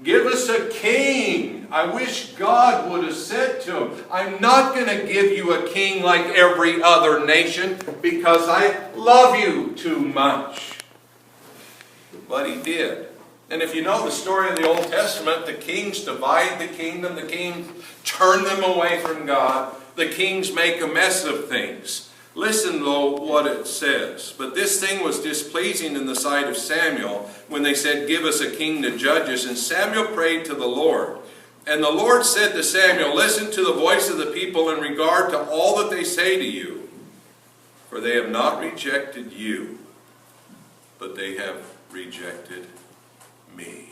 Give us a king. I wish God would have said to him, I'm not going to give you a king like every other nation because I love you too much. But he did. And if you know the story of the Old Testament, the kings divide the kingdom, the kings turn them away from God, the kings make a mess of things. Listen, though, what it says. But this thing was displeasing in the sight of Samuel when they said, give us a king to judge us. And Samuel prayed to the Lord. And the Lord said to Samuel, listen to the voice of the people in regard to all that they say to you. For they have not rejected you, but they have rejected me.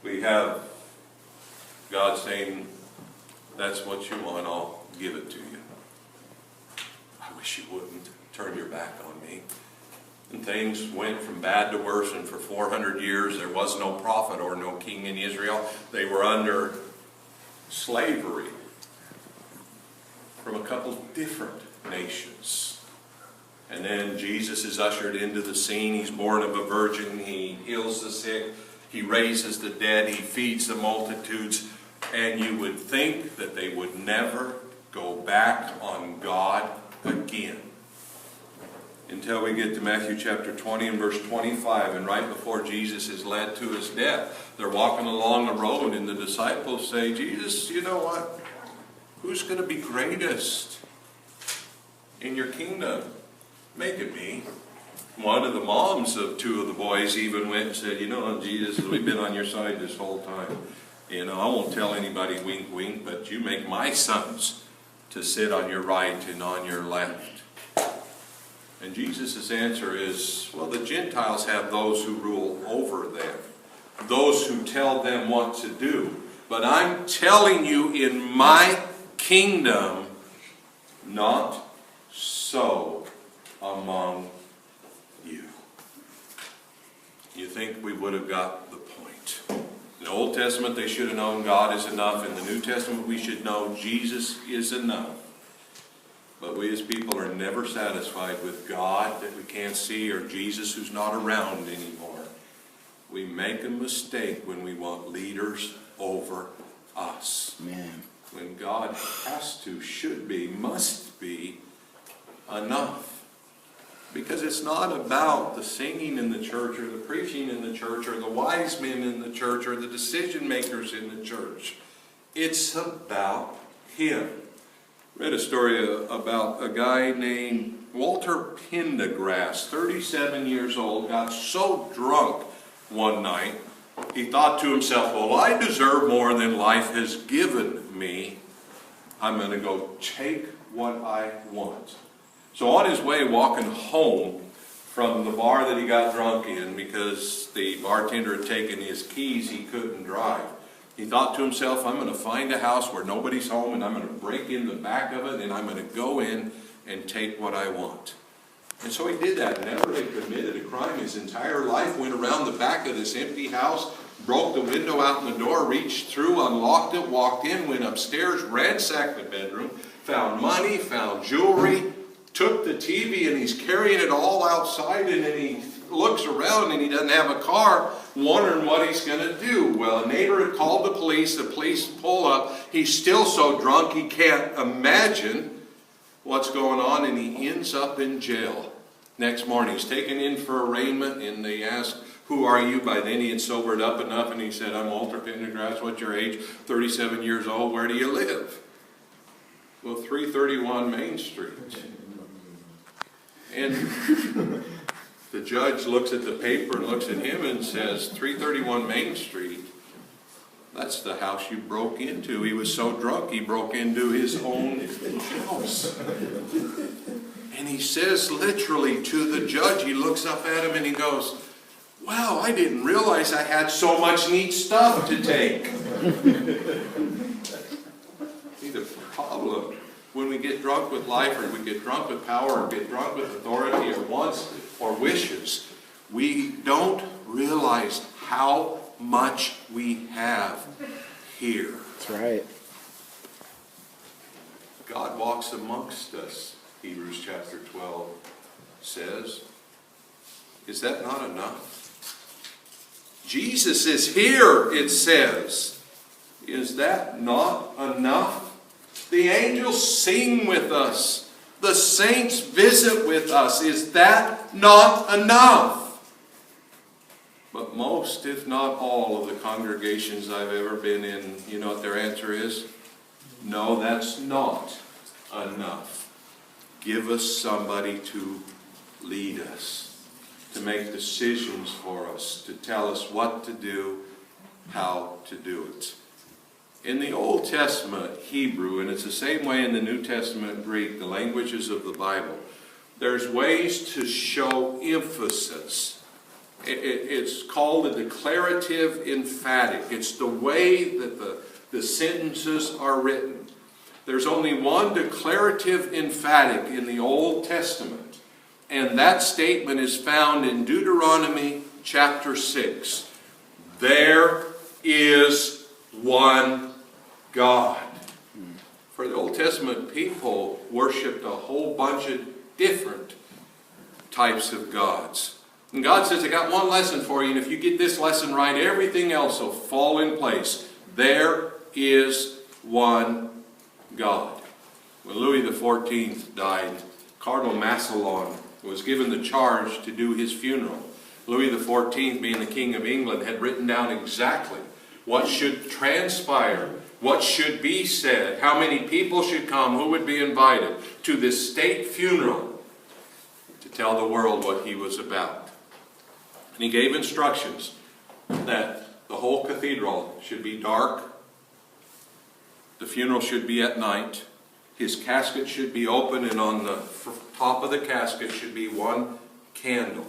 We have God saying, that's what you want, I'll give it to you. I wish you wouldn't turn your back on me. And things went from bad to worse, and for 400 years there was no prophet or no king in Israel. They were under slavery from a couple different nations. And then Jesus is ushered into the scene. He's born of a virgin. He heals the sick. He raises the dead. He feeds the multitudes. And you would think that they would never go back on God again. Until we get to Matthew chapter 20 and verse 25. And right before Jesus is led to his death, they're walking along the road and the disciples say, Jesus, you know what? Who's going to be greatest in your kingdom? Make it me. One of the moms of two of the boys even went and said, you know, Jesus, we've been on your side this whole time. You know, I won't tell anybody wink, wink, but you make my sons to sit on your right and on your left. And Jesus' answer is, well, the Gentiles have those who rule over them, those who tell them what to do. But I'm telling you, in my kingdom, not so among you. You think we would have got the point? In the Old Testament, they should have known God is enough. In the New Testament, we should know Jesus is enough. But we as people are never satisfied with God that we can't see or Jesus who's not around anymore. We make a mistake when we want leaders over us. Man. When God has to, should be, must be enough. Because it's not about the singing in the church or the preaching in the church or the wise men in the church or the decision makers in the church. It's about Him. I read a story about a guy named Walter Pendergrass, 37 years old, got so drunk one night, he thought to himself, well, I deserve more than life has given me. I'm going to go take what I want. So on his way walking home from the bar that he got drunk in, because the bartender had taken his keys, he couldn't drive. He thought to himself, I'm going to find a house where nobody's home and I'm going to break in the back of it and I'm going to go in and take what I want. And so he did that. Never had committed a crime his entire life. Went around the back of this empty house, broke the window out in the door, reached through, unlocked it, walked in, went upstairs, ransacked the bedroom, found money, found jewelry, took the TV, and he's carrying it all outside, and then he looks around and he doesn't have a car, wondering what he's going to do. Well, a neighbor had called the police pull up. He's still so drunk he can't imagine what's going on, and he ends up in jail. Next morning he's taken in for arraignment, and they ask, who are you? By then he had sobered up enough, and he said, I'm Walter Pendergrass. What's your age? 37 years old. Where do you live? Well, 331 Main Street. And the judge looks at the paper and looks at him and says, 331 Main Street, that's the house you broke into. He was so drunk he broke into his own house. And he says literally to the judge, he looks up at him and he goes, wow, I didn't realize I had so much neat stuff to take. See, the problem, when we get drunk with life, or we get drunk with power, or get drunk with authority, or wants, or wishes, we don't realize how much we have here. That's right. God walks amongst us, Hebrews chapter 12 says. Is that not enough? Jesus is here, it says. Is that not enough? The angels sing with us. The saints visit with us. Is that not enough? But most, if not all, of the congregations I've ever been in, you know what their answer is? No, that's not enough. Give us somebody to lead us, to make decisions for us, to tell us what to do, how to do it. In the Old Testament Hebrew, and it's the same way in the New Testament Greek, the languages of the Bible, there's ways to show emphasis. It's called a declarative emphatic. It's the way that the sentences are written. There's only one declarative emphatic in the Old Testament, and that statement is found in Deuteronomy chapter 6. There is one God. For the Old Testament people worshipped a whole bunch of different types of gods. And God says, I got one lesson for you, and if you get this lesson right, everything else will fall in place. There is one God. When Louis XIV died, Cardinal Massillon was given the charge to do his funeral. Louis XIV, being the King of England, had written down exactly what should transpire, what should be said, how many people should come, who would be invited to this state funeral to tell the world what he was about. And he gave instructions that the whole cathedral should be dark, the funeral should be at night, his casket should be open, and on the top of the casket should be one candle,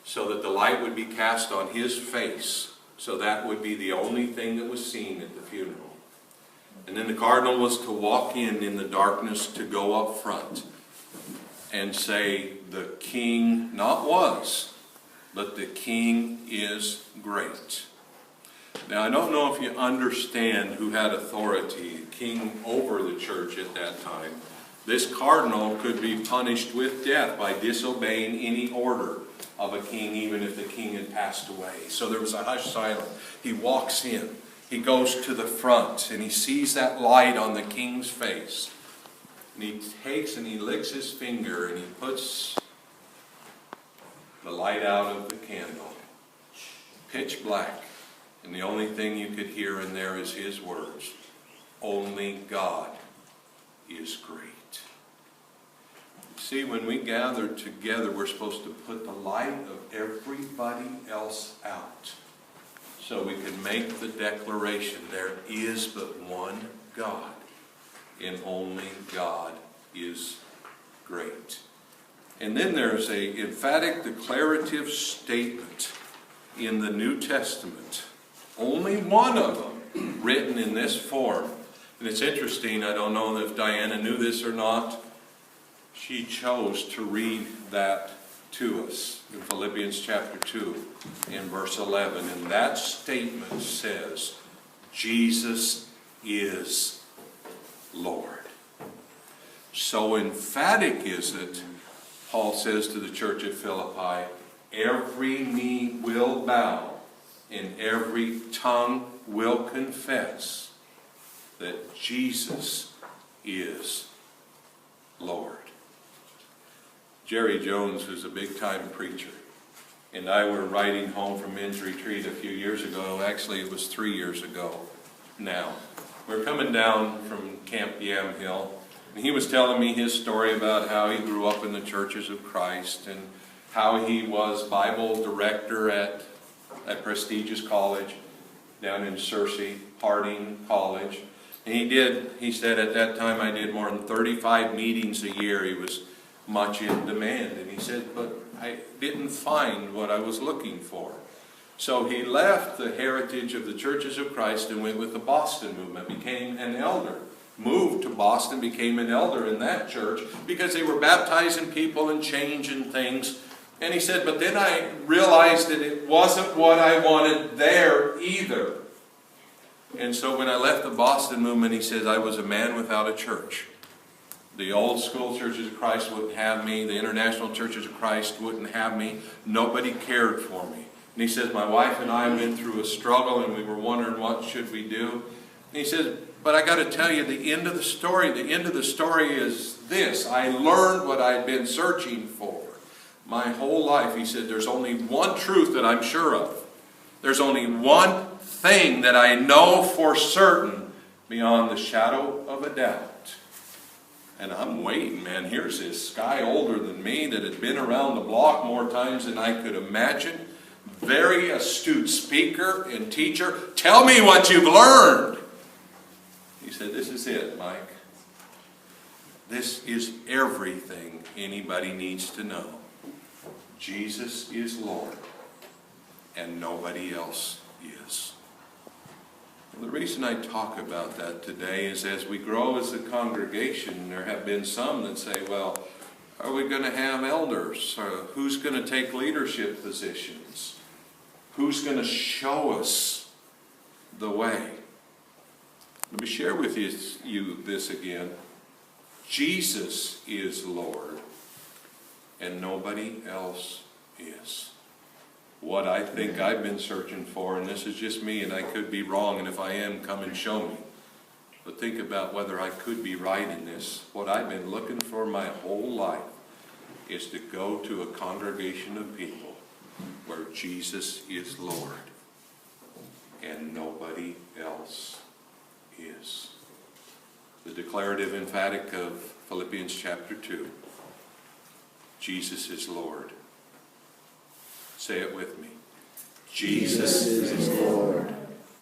so that the light would be cast on his face, so that would be the only thing that was seen at the funeral. And then the cardinal was to walk in the darkness, to go up front and say, the king not was, but the king is great. Now, I don't know if you understand who had authority, king over the church at that time. This cardinal could be punished with death by disobeying any order of a king, even if the king had passed away. So there was a hushed silence. He walks in. He goes to the front, and he sees that light on the king's face. And he takes and he licks his finger, and he puts the light out of the candle. Pitch black. And the only thing you could hear in there is his words. Only God is great. See, when we gather together, we're supposed to put the light of everybody else out, so we can make the declaration, there is but one God, and only God is great. And then there's an emphatic declarative statement in the New Testament. Only one of them written in this form. And it's interesting, I don't know if Diana knew this or not. She chose to read that to us in Philippians chapter 2 in verse 11. And that statement says, Jesus is Lord. So emphatic is it, Paul says to the church at Philippi, every knee will bow and every tongue will confess that Jesus is Lord. Jerry Jones, who's a big-time preacher, and I were riding home from men's retreat a few years ago. Actually, it was 3 years ago now. We're coming down from Camp Yamhill, and he was telling me his story about how he grew up in the Churches of Christ and how he was Bible director at a prestigious college down in Searcy, Harding College. And he said at that time, I did more than 35 meetings a year. He was much in demand. And he said, but I didn't find what I was looking for. So he left the heritage of the Churches of Christ and went with the Boston movement, became an elder. Moved to Boston, became an elder in that church because they were baptizing people and changing things. And he said, but then I realized that it wasn't what I wanted there either. And so when I left the Boston movement, he says, I was a man without a church. The old school Churches of Christ wouldn't have me. The international Churches of Christ wouldn't have me. Nobody cared for me. And he says, my wife and I went through a struggle and we were wondering what should we do. And he says, but I got to tell you the end of the story. The end of the story is this. I learned what I'd been searching for my whole life. He said, there's only one truth that I'm sure of. There's only one thing that I know for certain beyond the shadow of a doubt. And I'm waiting, man. Here's this guy older than me that had been around the block more times than I could imagine. Very astute speaker and teacher. Tell me what you've learned. He said, this is it, Mike. This is everything anybody needs to know. Jesus is Lord, and nobody else is. And the reason I talk about that today is as we grow as a congregation, there have been some that say, well, are we going to have elders? Who's going to take leadership positions? Who's going to show us the way? Let me share with you this again. Jesus is Lord, and nobody else is. What I think I've been searching for, and this is just me, and I could be wrong, and if I am, come and show me. But think about whether I could be right in this. What I've been looking for my whole life is to go to a congregation of people where Jesus is Lord and nobody else is. The declarative emphatic of Philippians chapter 2. Jesus is Lord. Say it with me. Jesus is Lord.